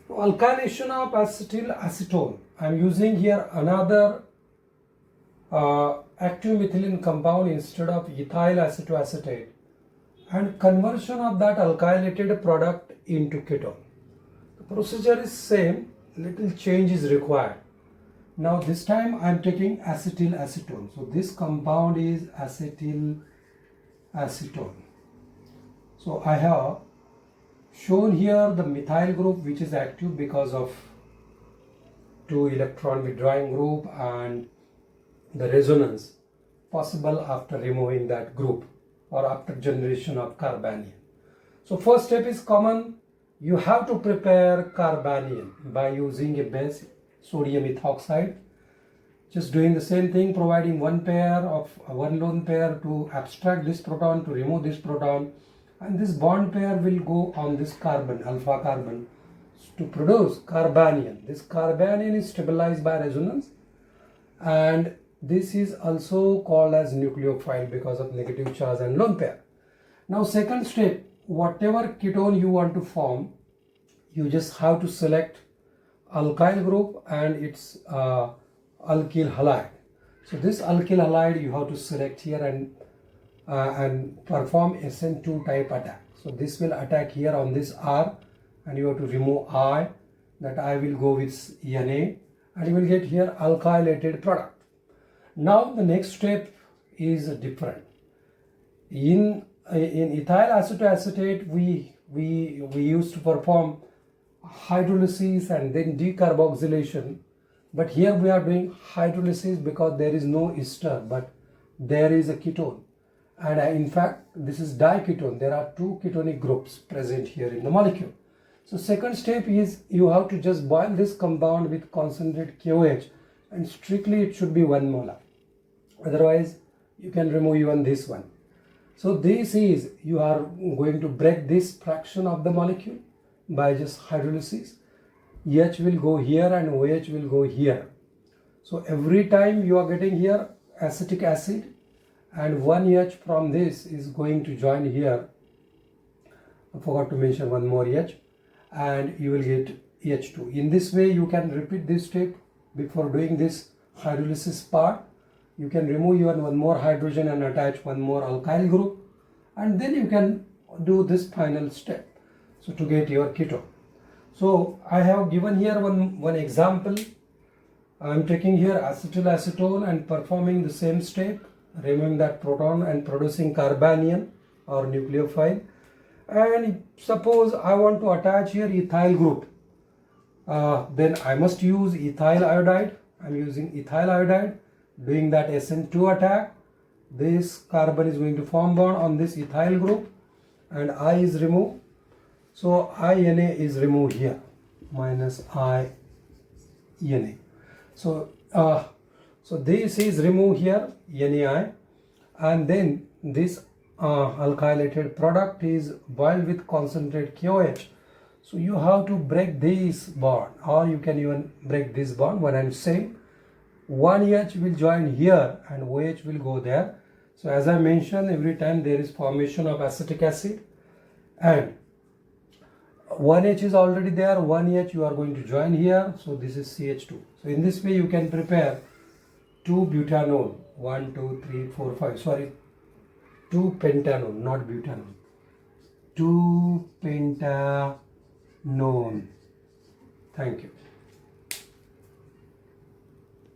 Alkylation of acetylacetone. I am using here another active methylene compound instead of ethyl acetoacetate, and conversion of that alkylated product into ketone. The procedure is same, little change is required. Now this time I am taking acetylacetone. So this compound is acetylacetone. So I have shown here the methyl group, which is active because of 2 electron withdrawing group and the resonance possible after removing that group or after generation of carbanion. So first step is common. You have to prepare carbanion by using a base sodium ethoxide. Just doing the same thing, providing one lone pair to abstract this proton, to remove this proton, and this bond pair will go on this carbon, alpha carbon, to produce carbanion. This carbanion is stabilized by resonance, and this is also called as nucleophile because of negative charge and lone pair. Now second step, whatever ketone you want to form, you just have to select alkyl group and its alkyl halide. So this alkyl halide you have to select here and perform SN2 type attack. So this will attack here on this R, and you have to remove I. That I will go with Na, and you will get here alkylated product. Now the next step is different. In ethyl acetoacetate we used to perform hydrolysis and then decarboxylation, but here we are doing hydrolysis because there is no ester but there is a ketone, and in fact this is diketone. There are 2 ketonic groups present here in the molecule. So second step is you have to just boil this compound with concentrated KOH, and strictly it should be 1 molar. Otherwise you can remove even this one. So this is, you are going to break this fraction of the molecule by just hydrolysis. H will go here and OH will go here. So every time you are getting here acetic acid, and 1 H from this is going to join here. I forgot to mention one more H, and you will get H2. In this way you can repeat this step before doing this hydrolysis part. You can remove even one more hydrogen and attach one more alkyl group, and then you can do this final step, so to get your ketone. So I have given here one example. I am taking here acetylacetone and performing the same step, removing that proton and producing carbanion or nucleophile. And suppose I want to attach here ethyl group, then I must use ethyl iodide. I am using ethyl iodide, doing that SN2 attack. This carbon is going to form bond on this ethyl group, and I is removed. So INA is removed here, minus INA. So this is removed here, NaI, and then this alkylated product is boiled with concentrated KOH. So you have to break this bond, or you can even break this bond. When I'm saying 1 H will join here and OH will go there. So as I mentioned, every time there is formation of acetic acid, and 1 H is already there, 1 H you are going to join here, so this is CH2. So in this way you can prepare 2 butanol, 1, 2, 3, 4, 5, sorry, 2 pentanol, not butanol, 2 pentanone. Thank you.